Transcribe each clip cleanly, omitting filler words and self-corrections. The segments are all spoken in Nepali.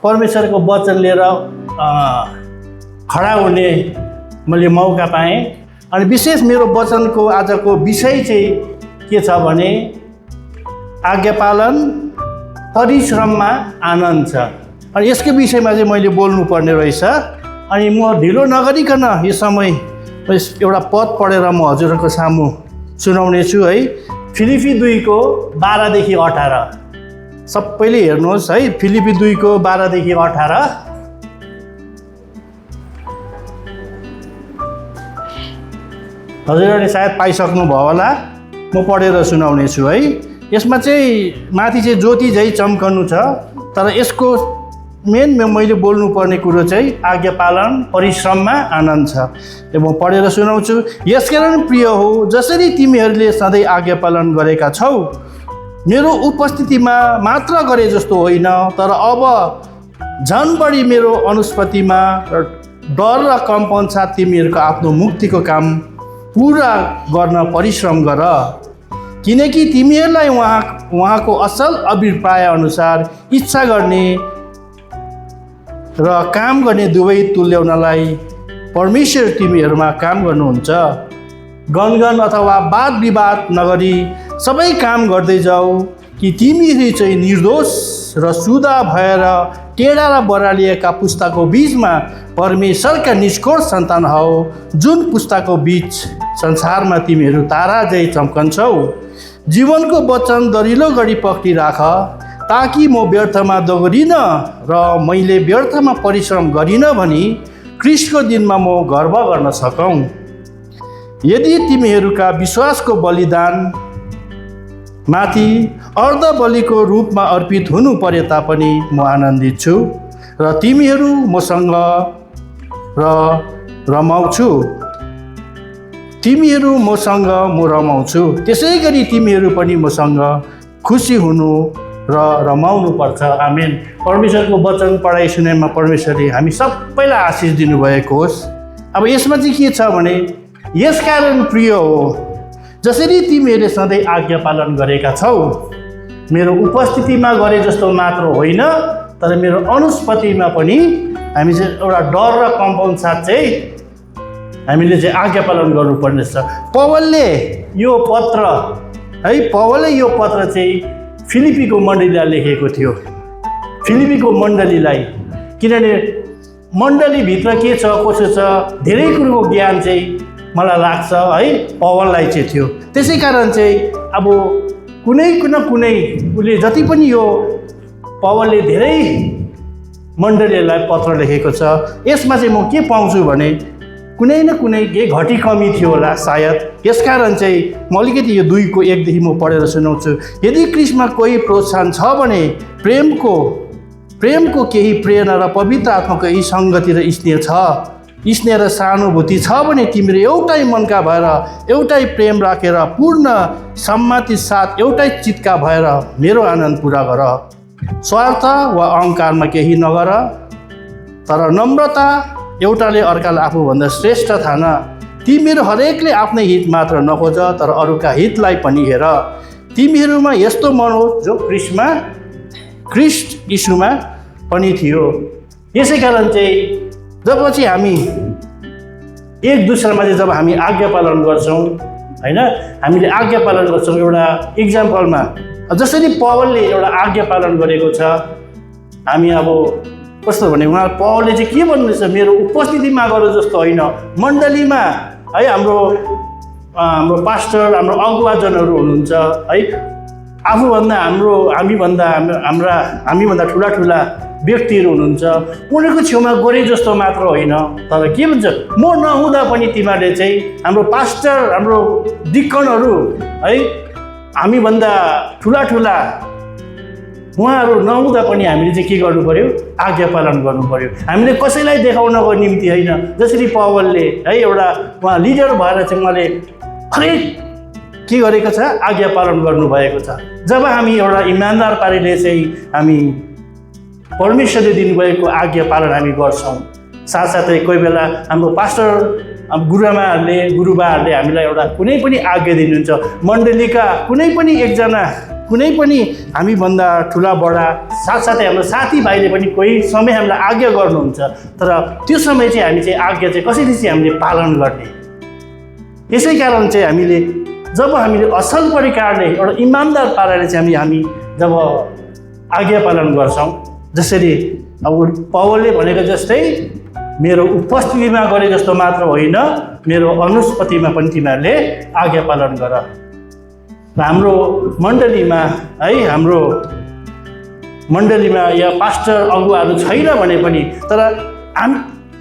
परमेश्वरको वचन लिएर खडा हुने मैले मौका पाएँ। अनि विशेष मेरो वचनको आजको विषय चाहिँ के छ भने आज्ञा पालन परिश्रममा आनन्द छ। अनि यसको विषयमा चाहिँ मैले बोल्नुपर्ने रहेछ। अनि म ढिलो नगरिकन यो समय एउटा पद पढेर म हजुरहरूको सामु सुनाउने छु है। फिलिपी 2 12 देखि 18 सबैले हेर्नुहोस् है। फिलिपी 2 12 देखि 18 हजुरहरूले सायद पाइसक्नु भयो होला, म पढेर सुनाउने छु है। यसमा चाहिँ माथि चाहिँ ज्योति झै चम्कनु छ, तर यसको मेन मैले बोल्नुपर्ने कुरो चाहिँ आज्ञा पालन परिश्रममा आनन्द छ। म पढेर सुनाउँछु। यसकारण प्रिय हो, जसरी तिमीहरूले सधैँ आज्ञा पालन गरेका छौ, मेरो उपस्थितिमा मात्र गरे जस्तो होइन, तर अब झन् बढी मेरो अनुस्पतिमा डर र कम्पन साथ तिमीहरूको आफ्नो मुक्तिको काम पुरा गर्न परिश्रम गर, किनकि तिमीहरूलाई उहाँको असल अभिप्राय अनुसार इच्छा गर्ने र काम गर्ने दुवै तुल्याउनलाई परमेश्वर तिमीहरूमा काम गर्नुहुन्छ। गनगन अथवा वाद विवाद नगरी सबै काम गर्दै जाऊ, कि तिमीहरू चाहिँ निर्दोष र सुधा भएर टेढा र बरालिएका पुस्ताको बीचमा परमेश्वरका निष्कोट सन्तान हौ, जुन पुस्ताको बीच संसारमा तिमीहरू तारा झै चम्कन्छौ। जीवनको वचन दरिलो गरी पक्रिराख, ताकि म व्यर्थमा दोहोरिन र मैले व्यर्थमा परिश्रम गरिन भनी क्रिस्टको दिनमा म गर्व गर्न सकौँ। यदि तिमीहरूका विश्वासको बलिदान माथि अर्ध बलिको रूपमा अर्पित हुनु परे तापनि म आनन्दित छु र तिमीहरू मसँग रमाउँछु। त्यसै गरी तिमीहरू पनि मसँग खुसी हुनु र रमाउनु पर्छ। आमेन। परमेश्वरको वचन पढाइ सुनाइमा परमेश्वरले हामी सबैलाई आशिष दिनुभएको होस्। अब यसमा चाहिँ के छ भने यसकारण प्रिय हो, जसरी तिमीहरूले सधैँ आज्ञा पालन गरेका छौ, मेरो उपस्थितिमा गरे जस्तो मात्र होइन, तर मेरो अनुस्पतिमा पनि हामी चाहिँ एउटा डर र कम्पाउन्ड साथ चाहिँ हामीले चाहिँ आज्ञा पालन गर्नुपर्ने छ। पवलले यो पत्र चाहिँ फिलिपीको मण्डलीलाई लेखेको थियो। फिलिपीको मण्डलीलाई, किनभने मण्डलीभित्र के छ कसो छ धेरै कुरोको ज्ञान चाहिँ मलाई लाग्छ है पवललाई चाहिँ थियो। त्यसै कारण चाहिँ अब कुनै उसले जति पनि यो पवलले धेरै मण्डलीहरूलाई पत्र लेखेको छ, यसमा चाहिँ म के पाउँछु भने कुनै न कुनै के घटी कमी थियो होला सायद। यसकारण चाहिँ म अलिकति यो 2:1 देखि म पढेर सुनाउँछु। यदि क्रिस्टमा कोही प्रोत्साहन छ भने प्रेमको केही प्रेरणा र पवित्र आत्माको यही सङ्गति र स्नेह र सहानुभूति छ भने तिमीहरू एउटै मनका भएर एउटै प्रेम राखेर पूर्ण सम्मति साथ एउटै चित्तका भएर मेरो आनन्द पुरा गर। स्वार्थ वा अहङ्कारमा केही नगर, तर नम्रता एउटाले अर्कालाई आफूभन्दा श्रेष्ठ ठान। तिमीहरू हरेकले आफ्नै हित मात्र नखोज, तर अरूका हितलाई पनि हेर। तिमीहरूमा यस्तो मन होस् जो क्रिस्ट यीशुमा पनि थियो। यसै कारण चाहिँ जब चाहिँ हामी एक दुसरामा चाहिँ जब हामी आज्ञा पालन गर्छौँ होइन, हामीले आज्ञा पालन गर्छौँ। एउटा इक्जाम्पलमा जसरी पवलले एउटा आज्ञा पालन गरेको छ, हामी अब कस्तो भने पवलले चाहिँ के भन्नुहुन्छ, मेरो उपस्थितिमा गरे जस्तो होइन, मण्डलीमा है हाम्रो पास्टर हाम्रो अगुवाजनहरू हुनुहुन्छ है, आफूभन्दा हामीभन्दा ठुला व्यक्तिहरू हुनुहुन्छ, उनीहरूको छेउमा गरे जस्तो मात्र होइन, तर के भन्छ म नहुँदा पनि तिमीहरूले चाहिँ हाम्रो पास्टर हाम्रो डिकनहरू है, हामीभन्दा ठुला उहाँहरू नहुँदा पनि हामीले चाहिँ के गर्नु पर्यो, आज्ञा पालन गर्नु पर्यो। हामीले कसैलाई देखाउनको निम्ति होइन, जसरी पवलले है एउटा उहाँ लिडर भएर चाहिँ उहाँले हरेक के गरेको छ, आज्ञा पालन गर्नुभएको छ। जब हामी एउटा इमान्दार पाराले चाहिँ हामी परमेश्वरले दिनुभएको आज्ञा पालन हामी गर्छौँ, साथसाथै कोही बेला हाम्रो पास्टर गुरुबाहरूले हामीलाई एउटा कुनै पनि आज्ञा दिनुहुन्छ, मण्डलीका कुनै पनि एकजना कुनै पनि हामीभन्दा ठुला बडा साथसाथै हाम्रो साथीभाइले पनि कोही समय हामीलाई आज्ञा गर्नुहुन्छ, तर त्यो समय चाहिँ हामी चाहिँ आज्ञा चाहिँ कसरी चाहिँ हामीले पालन गर्ने। यसै कारण चाहिँ हामीले जब हामीले असल प्रकारले एउटा इमान्दार पाराले चाहिँ हामी जब आज्ञा पालन गर्छौँ, जसरी अब पौलले भनेको जस्तै मेरो उपस्थितिमा गरे जस्तो मात्र होइन, मेरो अनुपस्थितिमा पनि तिमीहरूले आज्ञा पालन गर। हाम्रो मण्डलीमा है, हाम्रो मण्डलीमा या पास्टर अगुवाहरू छैन भने पनि, तर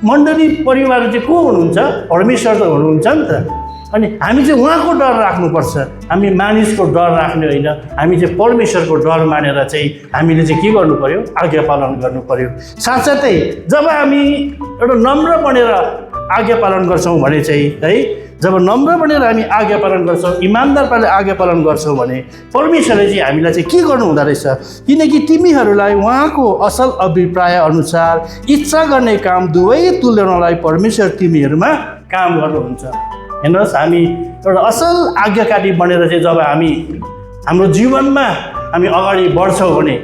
मण्डली परिवार चाहिँ को हुनुहुन्छ? परमेश्वर त हुनुहुन्छ नि त। अनि हामी चाहिँ उहाँको डर राख्नुपर्छ, हामी मानिसको डर राख्ने होइन, हामी चाहिँ परमेश्वरको डर मानेर चाहिँ हामीले चाहिँ के गर्नु पर्यो? आज्ञा पालन गर्नु पर्यो। साथसाथै जब हामी एउटा नम्र बनेर आज्ञा पालन गर्छौँ भने चाहिँ है, जब नम्र बनेर हामी आज्ञा पालन गर्छौँ, इमान्दार पाराले आज्ञा पालन गर्छौँ भने परमेश्वरले चाहिँ हामीलाई चाहिँ के गर्नु हुँदो रहेछ? किनकि तिमीहरूलाई उहाँको असल अभिप्राय अनुसार इच्छा गर्ने काम दुवै तुल्याउनलाई परमेश्वर तिमीहरूमा काम गर्नुहुन्छ। हेर्नुहोस्, हामी एउटा असल आज्ञाकारी बनेर चाहिँ जब हामी हाम्रो जीवनमा हामी अगाडि बढ्छौँ भने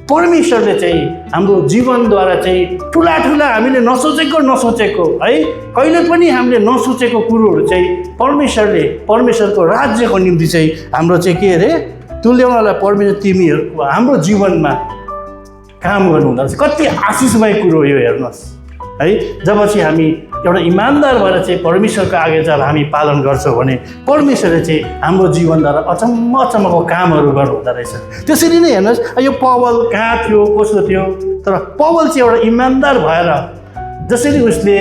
परमेश्वरले चाहिँ हाम्रो जीवनद्वारा चाहिँ ठुला हामीले नसोचेको है, कहिले पनि हामीले नसोचेको कुरोहरू चाहिँ परमेश्वरको राज्यको निम्ति चाहिँ हाम्रो चाहिँ के अरे तुल्याउनलाई परमेश्वर तिमीहरूको हाम्रो जीवनमा काम गर्नुहुँदो रहेछ। कति आशिषमय कुरो हो यो, हेर्नुहोस् है। जब चाहिँ हामी एउटा इमान्दार भएर चाहिँ परमेश्वरको आज्ञा जब हामी पालन गर्छौँ भने परमेश्वरले चाहिँ हाम्रो जीवनद्वारा अचम्मको कामहरू गर्नुहुँदो रहेछ। त्यसरी नै हेर्नुहोस्, यो पौल कहाँ थियो, कसो थियो, तर पौल चाहिँ एउटा इमान्दार भएर जसरी उसले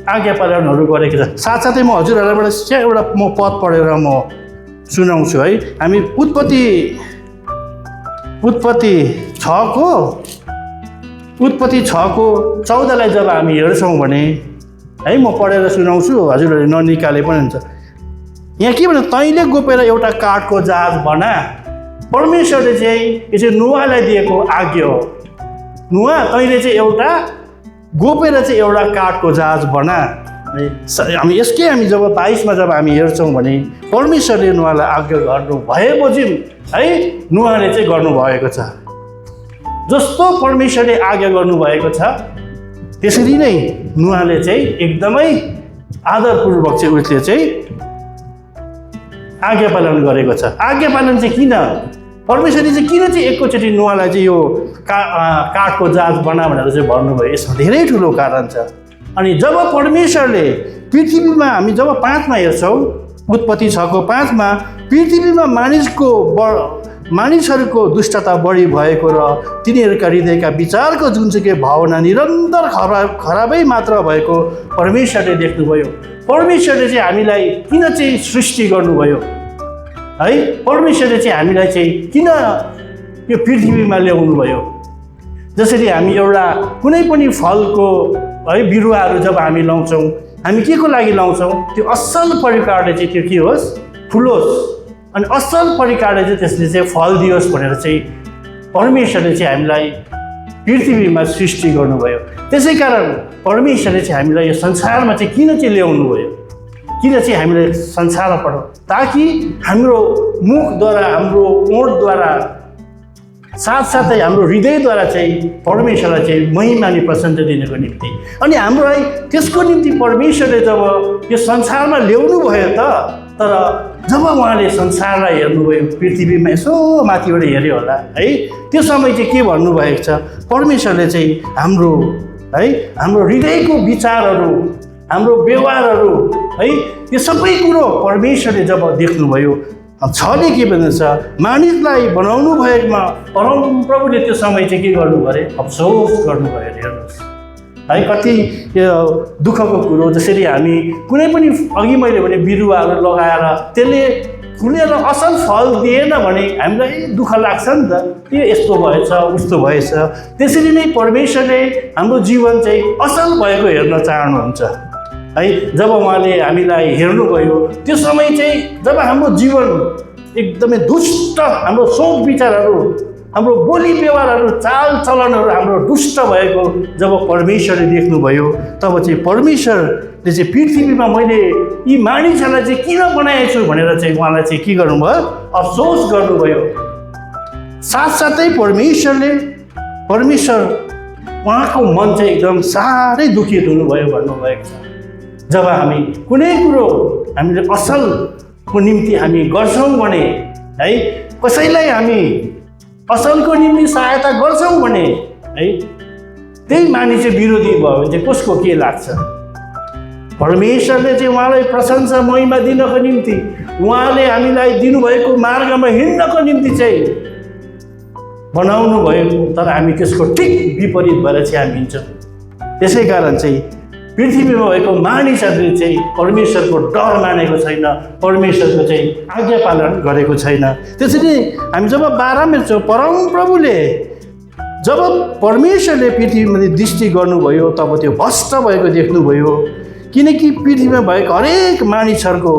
आज्ञा पालनहरू गरेको छ। साथसाथै म हजुरहरूलाई एउटा म पद पढेर म सुनाउँछु है। हामी उत्पत्ति 6:14 जब हामी हेर्छौँ भने है, म पढेर सुनाउँछु, हजुरहरूले ननिकाले पनि हुन्छ। यहाँ के भन्छ? तैँले गोपेर एउटा काठको जहाज बना। परमेश्वरले चाहिँ यो चाहिँ नुहालाई दिएको आज्ञा हो। नुहा, तैँले चाहिँ एउटा गोपेर चाहिँ एउटा काठको जहाज बना। हामी जब 22 जब हामी हेर्छौँ भने परमेश्वरले नुहालाई आज्ञा गर्नु भएपछि है, नुहाले चाहिँ गर्नुभएको छ। जस्तो परमेश्वरले आज्ञा गर्नुभएको छ त्यसरी नै नुहाले चाहिँ एकदमै आदरपूर्वक चाहिँ उसले चाहिँ आज्ञा पालन गरेको छ। आज्ञा पालन चाहिँ किन? परमेश्वरले चाहिँ किन चाहिँ एकैचोटि नुहालाई चाहिँ यो काठको जहाज बना भनेर चाहिँ भन्नुभयो? यसमा धेरै ठुलो कारण छ। अनि जब परमेश्वरले पृथ्वीमा, हामी जब 5मा हेर्छौँ, उत्पत्ति 6:5 पृथ्वीमा मानिसहरूको दुष्टता बढी भएको र तिनीहरूका हृदयका विचारको जुनसुकै भावना निरन्तर खराबै मात्र भएको परमेश्वरले देख्नुभयो। परमेश्वरले चाहिँ हामीलाई किन चाहिँ सृष्टि गर्नुभयो है? परमेश्वरले चाहिँ हामीलाई चाहिँ किन यो पृथ्वीमा ल्याउनु भयो? जसरी हामी एउटा कुनै पनि फलको है बिरुवाहरू जब हामी लाउँछौँ, हामी के को लागि लाउँछौँ? त्यो असल प्रकारले चाहिँ त्यो के होस्? फुलोस्, अनि असल प्रकारले चाहिँ त्यसले चाहिँ फल दियोस् भनेर चाहिँ परमेश्वरले चाहिँ हामीलाई पृथ्वीमा सृष्टि गर्नुभयो। त्यसै कारण परमेश्वरले चाहिँ हामीलाई यो संसारमा चाहिँ किन चाहिँ ल्याउनु भयो? किन चाहिँ हामीले संसारमा पठाउँ? ताकि हाम्रो मुखद्वारा, हाम्रो ओठद्वारा, साथसाथै हाम्रो हृदयद्वारा चाहिँ परमेश्वरलाई चाहिँ महिमा अनि प्रशंसा दिनको निम्ति। अनि हामीलाई त्यसको निम्ति परमेश्वरले जब यो संसारमा ल्याउनु भयो तर जब उहाँले संसारलाई हेर्नुभयो, पृथ्वीमा यसो माथिबाट हेऱ्यो होला है, त्यो समय चाहिँ के भन्नुभएको छ? परमेश्वरले चाहिँ हाम्रो हृदयको विचारहरू, हाम्रो व्यवहारहरू है, यो सबै कुरो परमेश्वरले जब देख्नुभयो, 6ले के भन्दछ? मानिसलाई बनाउनु भएकोमा परमप्रभुले त्यो समय चाहिँ के गर्नु अरे? अफसोस गर्नुभयो। हेर्नुहोस् है, कति दुःखको कुरो। जसरी हामी कुनै पनि अघि मैले भने बिरुवाहरू लगाएर त्यसले फुलेर असल फल दिएन भने हामीलाई दुःख लाग्छ नि त, त्यो यस्तो भएछ उस्तो भएछ। त्यसरी नै परमेश्वरले हाम्रो जीवन चाहिँ असल भएको हेर्न चाहनुहुन्छ है। जब उहाँले हामीलाई हेर्नुभयो त्यो समय चाहिँ जब हाम्रो जीवन एकदमै दुष्ट, हाम्रो सोच विचारहरू, हाम्रो बोली व्यवहारहरू, चाल चलनहरू हाम्रो दुष्ट भएको जब परमेश्वरले देख्नुभयो, तब चाहिँ परमेश्वरले चाहिँ पृथ्वीमा मैले यी मानिसहरूलाई चाहिँ किन बनाएको छु भनेर चाहिँ उहाँलाई चाहिँ के गर्नुभयो? अफसोस गर्नुभयो। साथसाथै परमेश्वर उहाँको मन चाहिँ एकदम साह्रै दुखित हुनुभयो भन्नुभएको छ। जब हामी कुनै कुरो हामीले असलको निम्ति हामी गर्छौँ भने है, कसैलाई हामी असलको निम्ति सहायता गर्छौँ भने है, त्यही मानिस चाहिँ विरोधी भयो भने चाहिँ कसको के लाग्छ? परमेश्वरले चाहिँ उहाँलाई प्रशंसा महिमा दिनको निम्ति, उहाँले हामीलाई दिनुभएको मार्गमा हिँड्नको निम्ति चाहिँ बनाउनु भएको, तर हामी त्यसको ठिक विपरीत भएर चाहिँ हामी हिँड्छौँ। त्यसै कारण चाहिँ पृथ्वीमा भएको मानिसहरूले चाहिँ परमेश्वरको डर मानेको छैन, परमेश्वरको चाहिँ आज्ञा पालन गरेको छैन। त्यसरी हामी जब 12 हेर्छौँ, परमप्रभुले जब परमेश्वरले पृथ्वीमा दृष्टि गर्नुभयो तब त्यो भ्रष्ट भएको देख्नुभयो, किनकि पृथ्वीमा भएको हरेक मानिसहरूको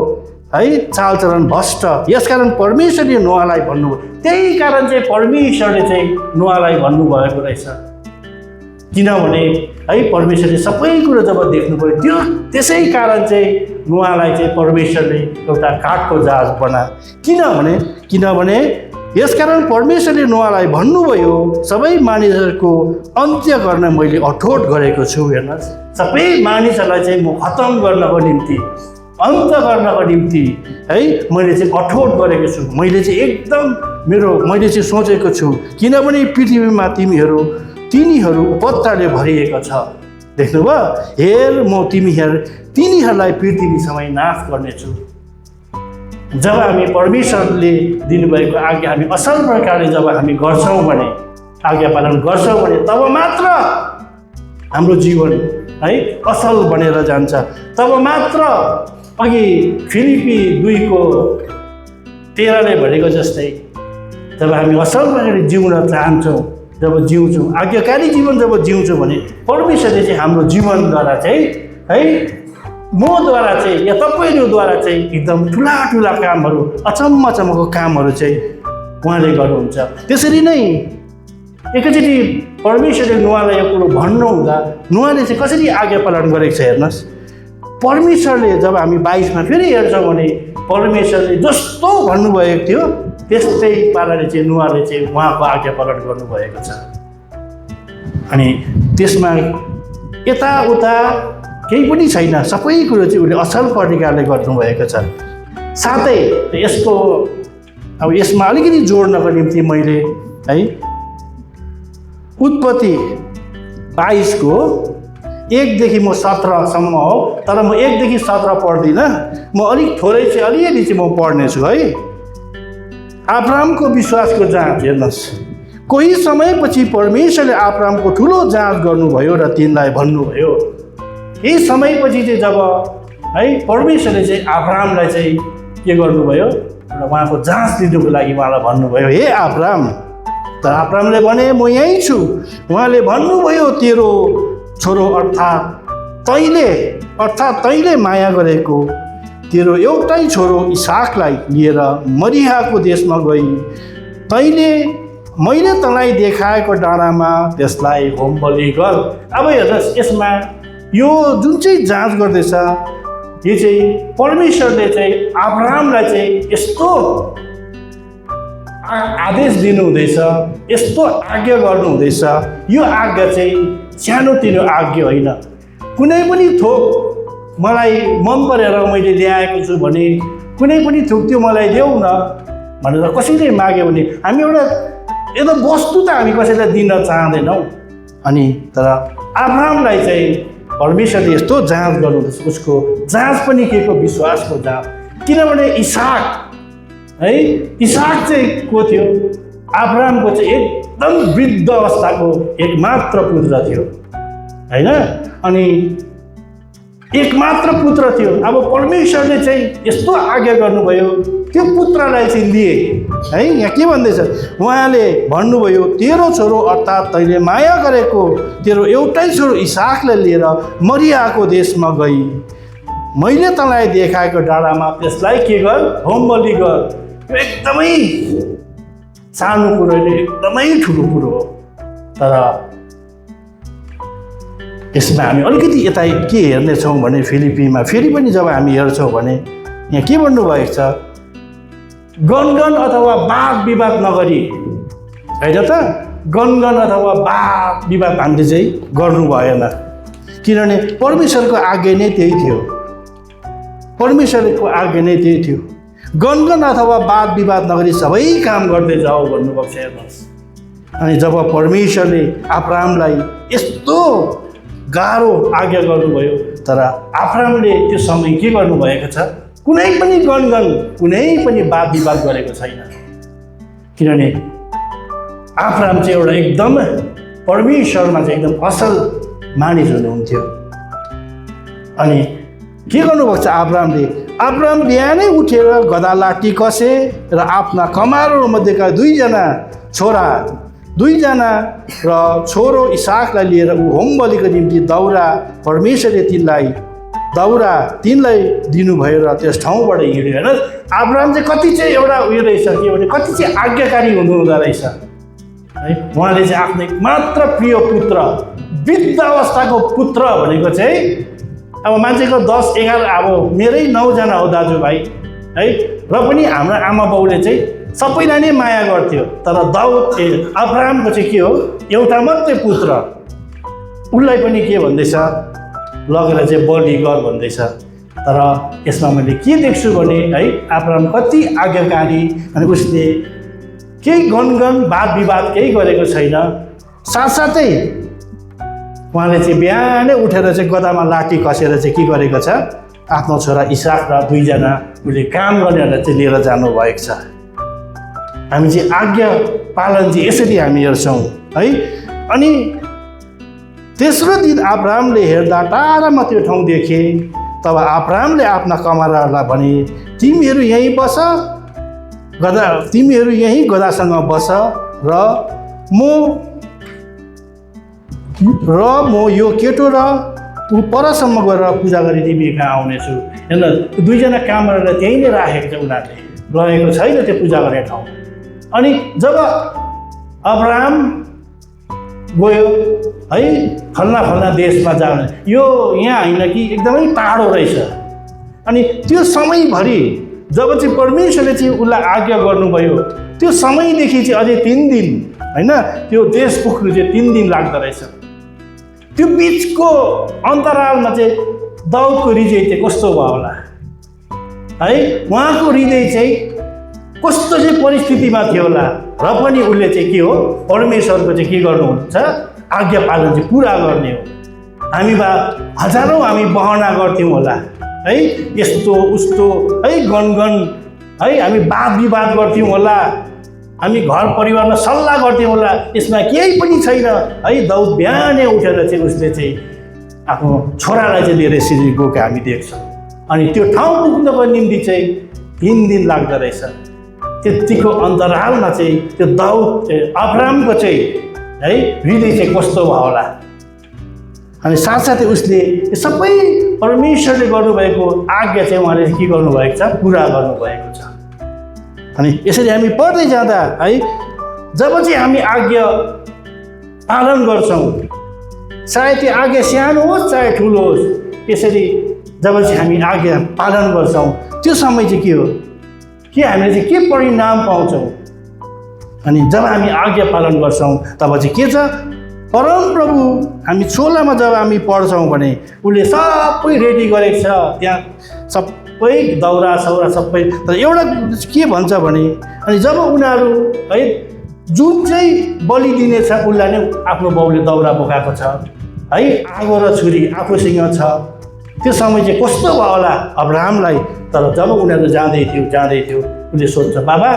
है चालचलन भ्रष्ट। यसकारण परमेश्वरले नोआलाई भन्नुभयो। त्यही कारण चाहिँ परमेश्वरले चाहिँ नोआलाई भन्नुभएको रहेछ, किनभने है परमेश्वरले सबै कुरो जब देख्नु पर्यो त्यो, त्यसै कारण चाहिँ नोआलाई चाहिँ परमेश्वरले एउटा काठको जहाज बना। किनभने यसकारण परमेश्वरले नोआलाई भन्नुभयो, सबै मानिसहरूको अन्त्य गर्न मैले अठोट गरेको छु। हेर्नुहोस्, सबै मानिसहरूलाई चाहिँ म खतम गर्नको निम्ति, अन्त गर्नको निम्ति है मैले चाहिँ अठोट गरेको छु। मैले चाहिँ एकदम मैले चाहिँ सोचेको छु, किनभने पृथ्वीमा तिनीहरू उपद्रवले भरिएको छ। देख्नुभयो, हेर म तिनीहरूलाई पृथ्वीसँगै नाश गर्नेछु। जब हामी परमेश्वरले दिनुभएको आज्ञा हामी असल प्रकारले जब हामी गर्छौँ भने, आज्ञा पालन गर्छौँ भने, तब मात्र हाम्रो जीवन है असल बनेर जान्छ। तब मात्र अघि फिलिपी 2:13 भनेको जस्तै जब हामी असल प्रकारले जिउन चाहन्छौँ, जब जिउँछौँ, आज्ञाकारी जीवन जब जिउँछौँ भने परमेश्वरले चाहिँ हाम्रो जीवनद्वारा चाहिँ है मद्वारा चाहिँ या तपाईँहरूद्वारा चाहिँ एकदम ठुला कामहरू, अचम्मको कामहरू चाहिँ उहाँले गर्नुहुन्छ। त्यसरी नै एकैचोटि परमेश्वरले नोआलाई यो कुरो भन्नुहुँदा नोआले चाहिँ कसरी आज्ञा पालन गरेको छ हेर्नुहोस्। परमेश्वरले जब हामी 22मा फेरि हेर्छौँ भने परमेश्वरले जस्तो भन्नुभएको थियो त्यस्तै पाराले चाहिँ नोआले चाहिँ उहाँको आज्ञा पालन गर्नुभएको छ। अनि त्यसमा यताउता केही पनि छैन, सबै कुरो चाहिँ उसले असल प्रकारले गर्नुभएको छ। साथै यसमा अलिकति जोड्नको निम्ति मैले है उत्पत्ति 22को 1देखि म 17सम्म हो, तर म 1देखि 17 पढ्दिनँ, म अलिक थोरै चाहिँ अलिअलि चाहिँ म पढ्नेछु है। अब्रामको विश्वासको जाँच हेर्नुहोस्। कोही समयपछि परमेश्वरले अब्रामको ठुलो जाँच गर्नुभयो र तिनलाई भन्नुभयो। केही समयपछि चाहिँ जब है परमेश्वरले चाहिँ अब्रामलाई चाहिँ के गर्नुभयो, र उहाँको जाँच लिनुको लागि उहाँलाई भन्नुभयो, हे अब्राम। तर अब्रामले भने म यहीँ छु। उहाँले भन्नुभयो, तेरो छोरो अर्थात् तैँले माया गरेको तेरो एउटै छोरो इसाकलाई लिएर मरियाको देशमा गई मैले तँलाई देखाएको डाँडामा त्यसलाई होम बलि गर। अब हेर्नुहोस्, यसमा यो जुन चाहिँ जाँच गर्दैछ यो चाहिँ परमेश्वरले चाहिँ अब्रामलाई चाहिँ यस्तो आदेश दिनुहुँदैछ, यस्तो आज्ञा गर्नुहुँदैछ। यो आज्ञा चाहिँ सानोतिनो आज्ञा होइन। कुनै पनि थोक मलाई मन परेर मैले ल्याएको छु भने कुनै पनि थोक त्यो मलाई देऊ न भनेर कसैले माग्यो भने हामी एउटा वस्तु त हामी कसैलाई दिन चाहँदैनौँ। अनि तर अब्रामलाई चाहिँ परमेश्वरले यस्तो जाँच गर्नुहुँदैछ, उसको जाँच पनि के को विश्वासको जाँच। किनभने इसाक चाहिँ को थियो, अब्रामको चाहिँ एकदम वृद्ध अवस्थाको एकमात्र पुत्र थियो होइन। अनि एकमात्र पुत्र थियो। अब परमेश्वरले चाहिँ यस्तो आज्ञा गर्नुभयो, त्यो पुत्रलाई चाहिँ लिए है। यहाँ के भन्दैछ, उहाँले भन्नुभयो, तेरो छोरो अर्थात् तैँले माया गरेको तेरो एउटै छोरो इसाकलाई लिएर मरियाको देशमा गई मैले तँलाई देखाएको डाँडामा त्यसलाई के गर, होम बलि गर। यो एकदमै सानो कुरो होइन, एकदमै ठुलो कुरो हो। तर यसमा हामी अलिकति यता के हेर्नेछौँ भने फिलिपीमा फेरि पनि जब हामी हेर्छौँ भने यहाँ के भन्नुभएको छ, गनगन अथवा वाद विवाद नगरी होइन त? गनगन अथवा वाद विवाद हामीले चाहिँ गर्नु भएन, किनभने परमेश्वरको आज्ञा नै त्यही थियो। परमेश्वरको आज्ञा नै त्यही थियो, गनगन अथवा वाद विवाद नगरी सबै काम गर्दै जाऊ भन्नुभएको छ। हेर्नुहोस्, अनि जब परमेश्वरले अब्राहमलाई यस्तो गाह्रो आज्ञा गर्नुभयो, तर अब्राहमले त्यो समय के गर्नुभएको छ? कुनै पनि गनगन, कुनै पनि वाद विवाद गरेको छैन, किनभने अब्राहम चाहिँ एउटा एकदम परमेश्वरमा चाहिँ एकदम असल मानिस हुनुहुन्थ्यो। अनि के गर्नुभएको छ अब्राहमले? अब्राहम बिहानै उठेर गधा लाठी कसे र आफ्ना कमारहरूमध्येका दुईजना र छोरो इसाकलाई लिएर ऊ होम बलिको निम्ति परमेश्वरले तिनलाई दिनुभयो र त्यस ठाउँबाट हिँड्यो। होइन, अब्राहम चाहिँ कति चाहिँ एउटा उयो रहेछ के भने कति चाहिँ आज्ञाकारी हुनुहुँदो रहेछ है। उहाँले चाहिँ आफ्नो एकमात्र प्रिय पुत्र, वृद्ध अवस्थाको पुत्र भनेको चाहिँ अब मान्छेको 10-11 अब मेरै 9जना हो दाजुभाइ है, र पनि हाम्रो आमा बाउले चाहिँ सबैलाई नै माया गर्थ्यो, तर अब्राहमको चाहिँ के हो? एउटा मात्रै पुत्र, उसलाई पनि के भन्दैछ? लगेर चाहिँ बलि गर भन्दैछ। तर यसमा मैले के देख्छु भने है, अब्राहम कति आज्ञाकारी, अनि उसले केही गनगन वाद विवाद केही गरेको छैन। साथसाथै उहाँले चाहिँ बिहानै उठेर चाहिँ गदामा लाठी कसेर चाहिँ के गरेको छ? आफ्नो छोरा इसाक र 2जना उसले काम गर्नेहरूलाई चाहिँ लिएर जानुभएको छ। हामी चाहिँ आज्ञा पालन चाहिँ यसरी हामी हेर्छौँ है। अनि तेस्रो दिन अब्राहमले हेर्दा टाढामा त्यो ठाउँ देखे। तब अब्राहमले आफ्ना कमाराहरूलाई भने, तिमीहरू यहीँ गधासँग बस र म यो केटो र ऊ परसम्म गएर पूजा गरी तिमी कहाँ आउनेछु। हेर्न, 2जना कामरालाई त्यहीँ नै राखेको छ, उनीहरूले लगेको छैन त्यो पूजा गर्ने ठाउँ। अनि जब अब्राहम गयो है फल्ना देशमा जाने, यो यहाँ होइन कि एकदमै टाढो रहेछ। अनि त्यो समयभरि जब चाहिँ परमेश्वरले चाहिँ उसलाई आज्ञा गर्नुभयो, त्यो समयदेखि चाहिँ अझै 3 दिन होइन, त्यो देश पुग्नु चाहिँ 3 दिन लाग्दो रहेछ। त्यो बिचको अन्तरालमा चाहिँ दाउदको हृदय चाहिँ कस्तो भयो होला है, उहाँको हृदय चाहिँ कस्तो चाहिँ परिस्थितिमा थियो होला, र पनि उसले चाहिँ के हो? परमेश्वरको चाहिँ के गर्नुहुन्छ? आज्ञा पालन चाहिँ पुरा गर्ने हो। हामी हजारौँ हामी बहना गर्थ्यौँ होला है, यस्तो उस्तो है, गनगन है, हामी वाद विवाद गर्थ्यौँ होला, हामी घर परिवारमा सल्लाह गर्थ्यौँ होला, यसमा केही पनि छैन है। दाउद बिहानै उठेर चाहिँ उसले चाहिँ आफ्नो छोरालाई चाहिँ लिएर यसरी गएको हामी देख्छौँ। अनि त्यो ठाउँ पुग्नको निम्ति चाहिँ 3 दिन लाग्दो रहेछ। त्यतिको अन्तरालमा चाहिँ त्यो अब्राहमको चाहिँ है हृदय चाहिँ कस्तो भयो होला। अनि साथसाथै उसले सबै परमेश्वरले गर्नुभएको आज्ञा चाहिँ उहाँले के गर्नुभएको छ? पुरा गर्नुभएको छ। अनि यसरी हामी पढ्दै जाँदा है, जब चाहिँ हामी आज्ञा पालन गर्छौँ, चाहे त्यो आज्ञा सानो होस् चाहे ठुलो होस्, यसरी जब चाहिँ हामी आज्ञा पालन गर्छौँ, त्यो समय चाहिँ के हो? के हामीले चाहिँ के परिणाम पाउँछौँ? अनि जब हामी आज्ञा पालन गर्छौँ तब चाहिँ के छ? परमप्रभु हामी छोलामा जब हामी पढ्छौँ भने उसले सबै रेडी गरेको छ, त्यहाँ सबै दाउरा सौरा सबै। तर एउटा के भन्छ भने, अनि जब उनीहरू है जुन चाहिँ बलि दिनेछ उसलाई नै आफ्नो बाउले दाउरा बोकाएको छ है, आगो र छुरी आफूसँग छ। त्यो समय चाहिँ कस्तो भयो होला अब्राहमलाई। तर जब उनीहरू जाँदै थियो उसले सोध्छ, बाबा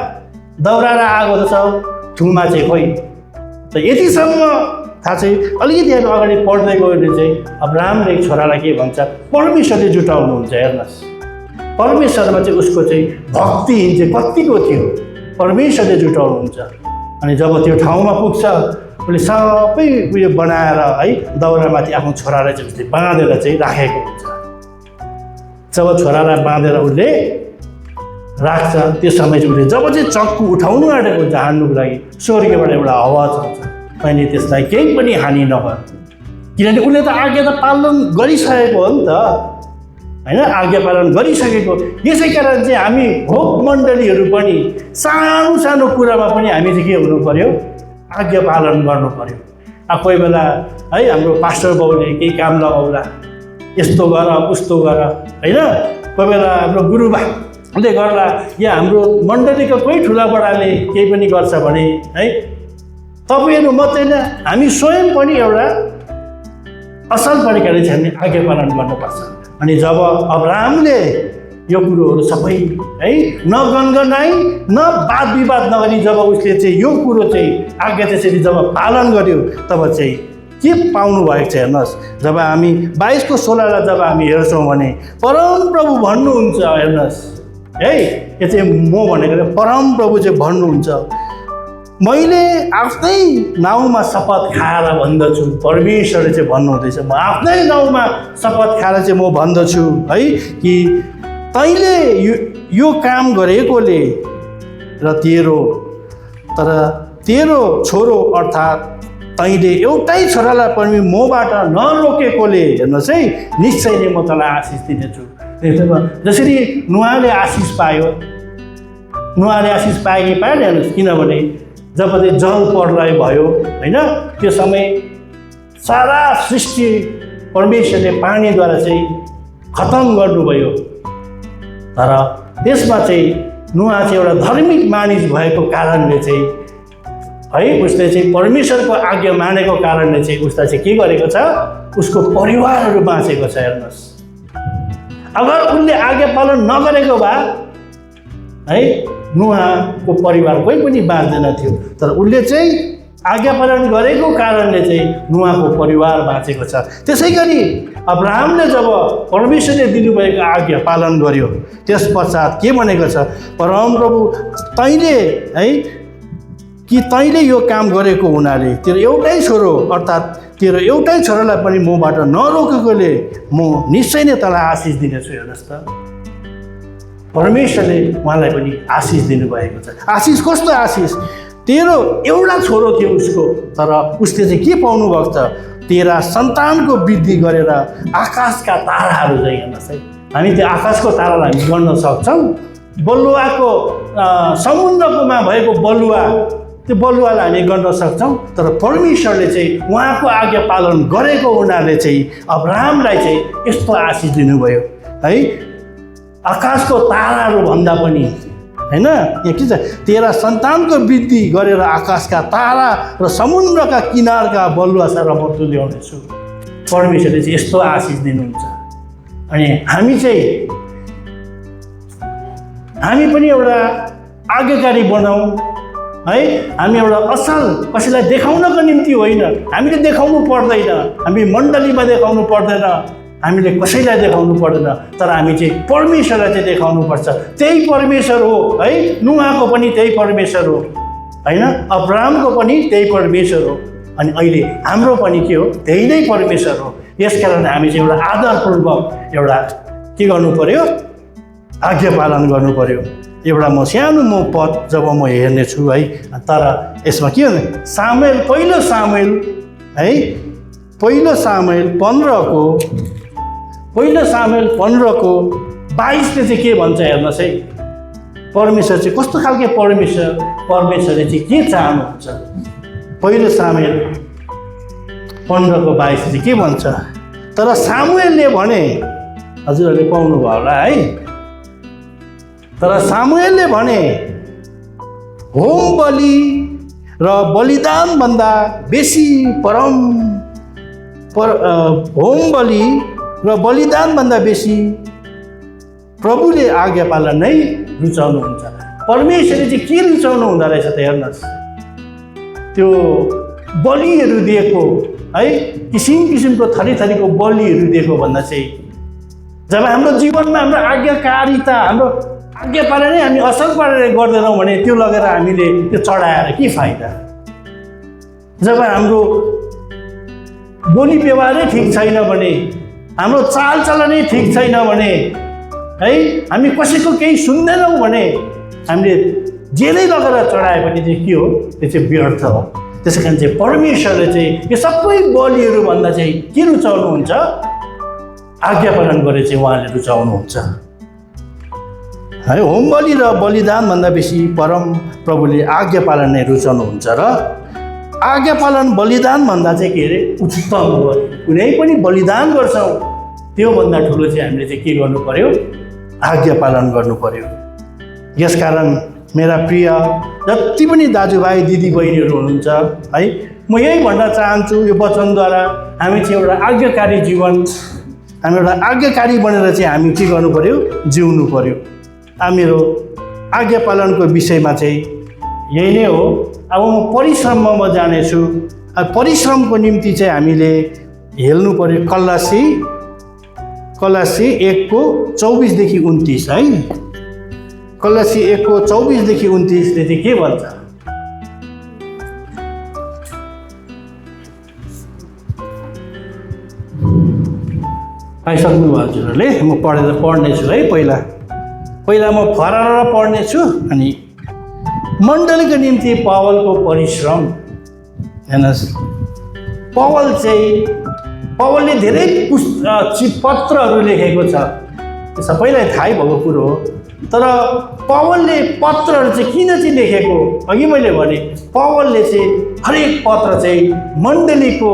दाउरा र आगो त छ, छुमा चाहिँ खोइ। त यतिसम्म थाहा चाहिँ अलिकति अगाडि पढ्दै गयो भने चाहिँ अब्राहमले छोरालाई के भन्छ? परमेश्वरले जुटाउनुहुन्छ। हेर्नुहोस्, परमेश्वरमा चाहिँ उसको चाहिँ भक्ति चाहिँ कतिको थियो, परमेश्वरले जुटाउनुहुन्छ। अनि जब त्यो ठाउँमा पुग्छ, उसले सबै उयो बनाएर है दाउरामाथि आफ्नो छोरालाई चाहिँ उसले बाँधेर चाहिँ राखेको हुन्छ। जब छोरालाई बाँधेर उसले राख्छ, त्यो समय चाहिँ उसले जब चाहिँ चक्कु उठाउनु आँटेको हुन्छ हान्नुको लागि, स्वर्गबाट एउटा आवाज आउँछ, तैँले त्यसलाई केही पनि हानि नगर, किनभने उसले त आज्ञा त पालन गरिसकेको हो नि त होइन, आज्ञा पालन गरिसकेको। यसै कारण चाहिँ हामी भोग मण्डलीहरू पनि सानो सानो कुरामा पनि हामी चाहिँ के हुनु पर्यो? आज्ञा पालन गर्नु पर्यो। कोही बेला है हाम्रो पास्टर बाउले केही काम लगाउला, यस्तो गर उस्तो गर होइन, कोही बेला हाम्रो गुरुबाले गर्ला, या हाम्रो मण्डलीको कोही ठुला बडाले केही पनि गर्छ भने है, तपाईँहरू मात्रै न हामी स्वयं पनि एउटा असल प्रकारले चाहिँ हामी आज्ञा पालन गर्नुपर्छ। अनि जब अब्राहमले यो कुरोहरू सबै है न गनगनाई न वाद विवाद नगरी जब उसले चाहिँ यो कुरो चाहिँ आज्ञा त्यसरी जब पालन गर्यो तब चाहिँ के पाउनु भएको छ हेर्नुहोस्। जब हामी 22:16 जब हामी हेर्छौँ भने परमप्रभु भन्नुहुन्छ, हेर्नुहोस् है, यो चाहिँ म भनेको परमप्रभु चाहिँ भन्नुहुन्छ, मैले आफ्नै नाउँमा शपथ खाएर भन्दछु। परमेश्वरले चाहिँ भन्नुहुँदैछ, म आफ्नै नाउँमा शपथ खाएर चाहिँ म भन्दछु है कि तैँले यो काम गरेकोले र तेरो छोरो अर्थात् तैँले एउटै छोरालाई पनि मबाट नरोकेकोले हेर्नुहोस् है, निश्चय नै म तँलाई आशिष दिनेछु। जसरी नुहाले आशिष पायो, नुहाले आशिष पाए कि पाएन हेर्नुहोस्, किनभने जब चाहिँ जल प्रलय भयो होइन, त्यो समय सारा सृष्टि परमेश्वरले पानीद्वारा चाहिँ खतम गर्नुभयो। तर त्यसमा चाहिँ नुहा चाहिँ एउटा धार्मिक मानिस भएको कारणले चाहिँ है, उसले चाहिँ परमेश्वरको आज्ञा मानेको कारणले चाहिँ उसलाई चाहिँ के गरेको छ, उसको परिवारहरू बाँचेको छ। हेर्नुहोस्, अगर उसले आज्ञा पालन नगरेको भए है नुहाको परिवार कोही पनि बाँच्दैन थियो, तर उसले चाहिँ आज्ञा पालन गरेको कारणले चाहिँ नुहाको परिवार बाँचेको छ। त्यसै गरी अब्राहमले जब परमेश्वरले दिनुभएको आज्ञा पालन गर्यो त्यस पश्चात के भनेको छ, परमप्रभु तैँले है कि तैँले यो काम गरेको हुनाले तेरो एउटै छोरो अर्थात् तेरो एउटै छोरालाई पनि मबाट नरोकेकोले म निश्चय नै तँलाई आशिष दिनेछु। हेर्नुहोस् त, परमेश्वरले उहाँलाई पनि आशिष दिनुभएको छ। आशिष कस्तो आशिष, तेरो एउटा छोरो थियो उसको, तर उसले चाहिँ के पाउनु भएको छ, तेरा सन्तानको वृद्धि गरेर आकाशका ताराहरू चाहिँ। हेर्नुहोस् है, हामी त्यो आकाशको तारालाई हामी गर्न सक्छौँ। बलुवाको समुद्रकोमा भएको बलुवा, त्यो बलुवालाई हामी गर्न सक्छौँ, तर परमेश्वरले चाहिँ उहाँको आज्ञा पालन गरेको हुनाले चाहिँ अब्राहमलाई चाहिँ यस्तो आशिष दिनुभयो है, आकाशको ताराहरू भन्दा पनि होइन। यहाँ के छ, तेरा सन्तानको वृद्धि गरेर आकाशका तारा र समुद्रका किनारका बलुवा सारा म तुल्याउनेछु। परमेश्वरले चाहिँ यस्तो आशिष दिनुहुन्छ। अनि हामी पनि एउटा आज्ञाकारी बनाऊ है, हामी एउटा असल कसैलाई देखाउनको निम्ति होइन, हामीले देखाउनु पर्दैन, हामी मण्डलीमा देखाउनु पर्दैन, हामीले कसैलाई देखाउनु पर्दैन, तर हामी चाहिँ परमेश्वरलाई चाहिँ देखाउनुपर्छ। त्यही परमेश्वर हो है, नुहाको पनि त्यही परमेश्वर हो होइन, अब्राहमको पनि त्यही परमेश्वर हो, अनि अहिले हाम्रो पनि के हो, त्यही नै परमेश्वर हो। यसकारण हामी चाहिँ एउटा आदरपूर्वक एउटा के गर्नु पर्यो, आज्ञा पालन गर्नु पर्यो। एउटा म सानो पद जब म हेर्नेछु है, तर यसमा के भने पहिलो सामुएल 15:22 चाहिँ के भन्छ हेर्नुहोस् है, परमेश्वर चाहिँ कस्तो खालको परमेश्वरले चाहिँ के चाहनुहुन्छ। पहिलो सामुएल 15:22 चाहिँ के भन्छ, तर सामुएलले भने, हजुरहरूले पाउनुभयो होला है, तर सामुएलले भने होम बलि र बलिदान भन्दा बेसी होम बलि र बलिदान भन्दा बेसी प्रभुले आज्ञा पालन नै रुचाउनुहुन्छ। परमेश्वरले चाहिँ के रुचाउनु हुँदो रहेछ त हेर्नुहोस्, त्यो बलिहरू दिएको है, किसिम किसिमको थरीको बलिहरू दिएको भन्दा चाहिँ जब हाम्रो जीवनमा हाम्रो आज्ञाकारिता, हाम्रो आज्ञा पालनै हामी असल पारेर गर्दैनौँ भने त्यो लगेर हामीले त्यो चढाएर के फाइदा। जब हाम्रो बोली व्यवहारै ठिक छैन भने, हाम्रो चालचलनै ठिक छैन भने है, हामी कसैको केही सुन्दैनौँ भने हामीले जेलै लगेर चढाए पनि चाहिँ के हो, त्यो चाहिँ व्यर्थ हो। त्यसै कारण चाहिँ परमेश्वरले चाहिँ यो सबै बलिहरू भन्दा चाहिँ के रुचाउनुहुन्छ, आज्ञा पालन गरे चाहिँ उहाँले रुचाउनुहुन्छ है। होम बलि र बलिदान भन्दा बेसी परम प्रभुले आज्ञा पालन नै रुचाउनुहुन्छ। र आज्ञा पालन बलिदान भन्दा चाहिँ के अरे उत्तम हो। कुनै पनि बलिदान गर्छौँ त्योभन्दा ठुलो चाहिँ हामीले चाहिँ के गर्नु पर्यो, आज्ञा पालन गर्नु पर्यो। यसकारण मेरा प्रिय जति पनि दाजुभाइ दिदीबहिनीहरू हुनुहुन्छ है, म यही भन्न चाहन्छु, यो वचनद्वारा हामी चाहिँ एउटा आज्ञाकारी जीवन, हामी एउटा आज्ञाकारी बनेर चाहिँ हामी के गर्नु पर्यो, जिउनु पर्यो। मेरो आज्ञा पालनको विषयमा चाहिँ यही नै हो। अब म परिश्रममा म जानेछु। परिश्रमको निम्ति चाहिँ हामीले हेर्नु पर्यो कलसी 1:24 - 29 है। कलसी 1:24 - 29 ले चाहिँ के भन्छ? पाइसक्नु भयो हजुरहरूले? म पढ्नेछु है। पहिला म फरार पढ्नेछु, अनि मण्डलीको निम्ति पवलको परिश्रम। हेर्नुहोस्, पवलले धेरै पत्रहरू लेखेको छ, सबैलाई थाहै भएको कुरो हो। तर पवलले पत्रहरू चाहिँ किन चाहिँ लेखेको? अघि मैले भने पवलले चाहिँ हरेक पत्र चाहिँ मण्डलीको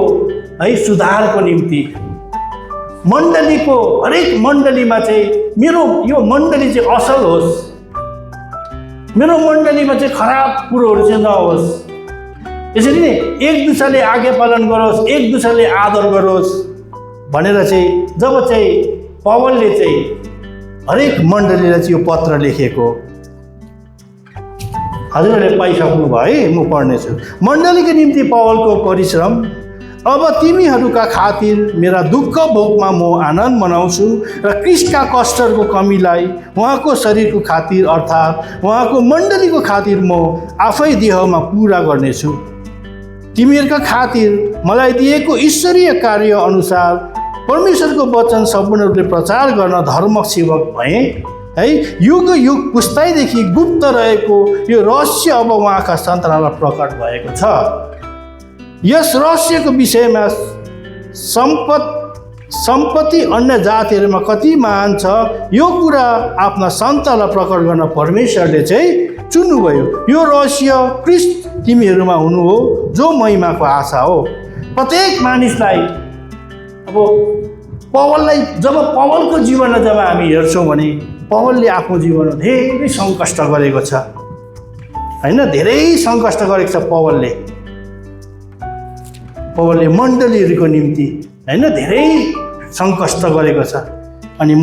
है सुधारको निम्ति, मण्डलीको हरेक मण्डलीमा चाहिँ मेरो यो मण्डली चाहिँ असल होस्, मेरो मण्डलीमा चाहिँ खराब कुरोहरू चाहिँ नहोस्, यसरी नै एक दुसराले आज्ञा पालन गरोस्, एक दुसराले आदर गरोस् भनेर चाहिँ जब चाहिँ पवलले चाहिँ हरेक मण्डलीलाई चाहिँ यो पत्र लेखेको। हजुरहरूले पाइसक्नु भयो है, म पढ्नेछु। मण्डलीको निम्ति पवलको परिश्रम। अब तिमीहरूका खातिर मेरा दुःख भोगमा म आनन्द मनाउँछु र क्रिस्टका कष्टहरूको कमीलाई उहाँको शरीरको खातिर अर्थात् उहाँको मण्डलीको खातिर म आफै देहमा पुरा गर्नेछु। तिमीहरूका खातिर मलाई दिएको ईश्वरीय कार्य अनुसार परमेश्वरको वचन सम्पूर्ण रूपले प्रचार गर्न धर्मक सेवक भएँ है। युग युग पुस्ताइदेखि गुप्त रहेको यो रहस्य अब उहाँका सन्तानलाई प्रकट भएको छ। यस रहस्यको विषयमा सम्पत्ति अन्य जातिहरूमा कति महान छ, यो कुरा आफ्ना सन्तानलाई प्रकट गर्न परमेश्वरले चाहिँ चुन्नुभयो। यो रहस्य क्रिस्ट तिमीहरूमा हुनु हो, जो महिमाको आशा हो। प्रत्येक मानिसलाई अब जब पवलको जीवनमा जब हामी हेर्छौँ भने पवलले आफ्नो जीवनमा धेरै सङ्कष्ट गरेको छ होइन, धेरै सङ्कष्ट गरेको छ पवलले मण्डलीहरूको निम्ति होइन, धेरै सङ्कष्ट गरेको छ। अनि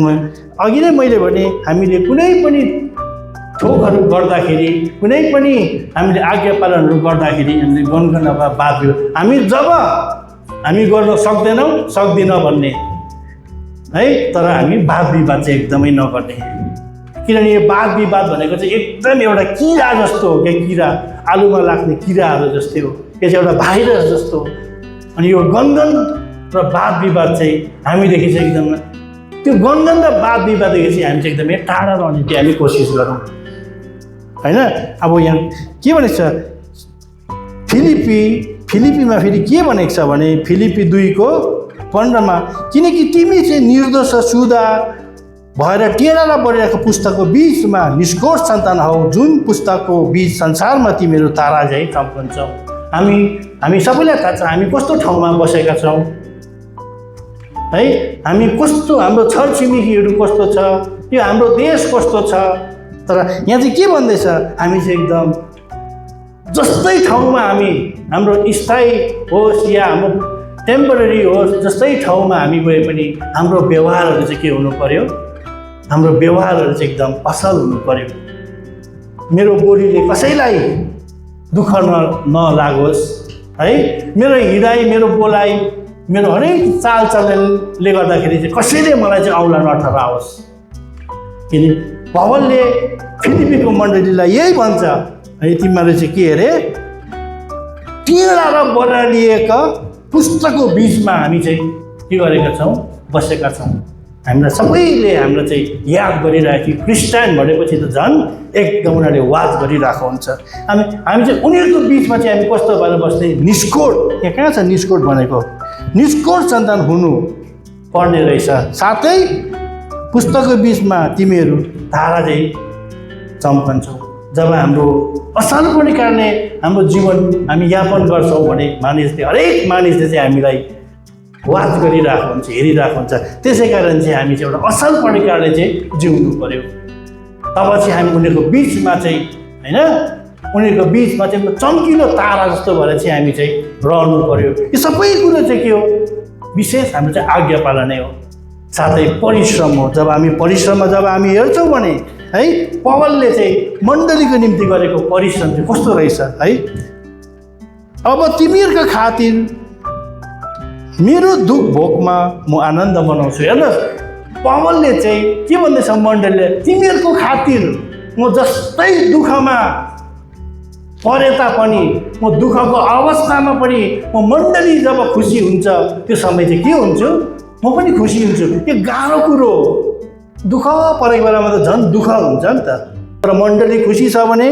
अघि नै मैले भने हामीले कुनै पनि थोकहरू गर्दाखेरि, कुनै पनि हामीले आज्ञा पालनहरू गर्दाखेरि हामीले गनगनका बात हामी गर्न सक्दैनौँ भन्ने है, तर हामी वाद विवाद चाहिँ एकदमै नगर्ने। किनभने यो वाद विवाद भनेको चाहिँ एकदम एउटा किरा जस्तो हो क्या, किरा आलुमा लाग्ने किराहरू जस्तै हो, यो चाहिँ एउटा भाइरस जस्तो हो। अनि यो गन्धन र वाद विवाद चाहिँ हामीदेखि चाहिँ एकदम, त्यो गन्धन र वाद विवाददेखि चाहिँ हामी चाहिँ एकदमै टाढा रहने चाहिँ हामी कोसिस गरौँ होइन। अब यहाँ के भनेको छ फिलिपीमा फेरि के भनेको छ भने फिलिपी 2:15 किनकि तिमी चाहिँ निर्दोष सुधा भएर टेरा र बढिरहेको पुस्तकको बीचमा निष्कोष सन्तान हौ, जुन पुस्तकको बीच संसारमा तिमीहरू तारा झैँ चम्कन्छौ। हामी सबैलाई थाहा छ हामी कस्तो ठाउँमा बसेका छौँ है, हामी कस्तो, हाम्रो छरछिमेकीहरू कस्तो छ, यो हाम्रो देश कस्तो छ। तर यहाँ चाहिँ के भन्दैछ, हामी चाहिँ एकदम जस्तै ठाउँमा हाम्रो स्थायी होस् या हाम्रो टेम्पोरेरी होस्, जस्तै ठाउँमा हामी गए पनि हाम्रो व्यवहारहरू चाहिँ के हुनु पर्यो, हाम्रो व्यवहारहरू चाहिँ एकदम असल हुनु पर्यो। मेरो बोलीले कसैलाई दुःख नलागोस् है, मेरो हिँडाइ, मेरो बोलाइ, मेरो हरेक चालचलनले गर्दाखेरि चाहिँ कसैले मलाई चाहिँ औँला नठहराओस्। किन पवलले फिलिपीको मण्डलीलाई यही भन्छ है, तिमीहरू चाहिँ के अरे टेढा र बरालिएका पुस्तकको बिचमा हामी चाहिँ के गरेका छौँ, बसेका छौँ। हामीलाई सबैले हाम्रो चाहिँ याद गरिरहेको कि क्रिस्चियन भनेपछि त झन् एकदम उनीहरूले वाच गरिरहेको हुन्छ। हामी चाहिँ उनीहरूको बिचमा चाहिँ हामी कस्तो भएर बस्ने, निष्कोट, यहाँ कहाँ छ निष्कोट भनेको, निष्कोट सन्तान हुनु पर्ने रहेछ। साथै पुस्तकको बिचमा तिमीहरू तारा चाहिँ चम्कन्छौ। जब हाम्रो असल प्रकारले हाम्रो जीवन हामी यापन गर्छौँ भने हरेक मानिसले चाहिँ हामीलाई वाच गरिरहेको हुन्छ, हेरिरहेको हुन्छ। त्यसै कारण चाहिँ हामी चाहिँ एउटा असल प्रकारले चाहिँ जिउनु पर्यो। तब चाहिँ हामी उनीहरूको बिचमा चाहिँ होइन, उनीहरूको बिचमा चाहिँ चम्किलो तारा जस्तो भएर चाहिँ हामी चाहिँ रहनु पर्यो। यो सबै कुरो चाहिँ के हो? विशेष हाम्रो चाहिँ आज्ञा पालनै हो, साथै परिश्रम हो। जब हामी हेर्छौँ भने है, पवलले चाहिँ मण्डलीको निम्ति गरेको परिश्रम चाहिँ कस्तो रहेछ है। अब तिमीहरूका खातिर मेरो दुःख भोगमा म आनन्द मनाउँछु। हेर्नुहोस्, पवलले चाहिँ के भन्दैछ मण्डलीले, तिमीहरूको खातिर म जस्तै दुःखमा परे तापनि, म दुःखको अवस्थामा पनि म मण्डली जब खुसी हुन्छ त्यो समय चाहिँ के हुन्छु, म पनि खुसी हुन्छु। यो गाह्रो कुरो हो, दुःख परेको बेलामा त झन् दुःख हुन्छ नि त। तर मण्डली खुसी छ भने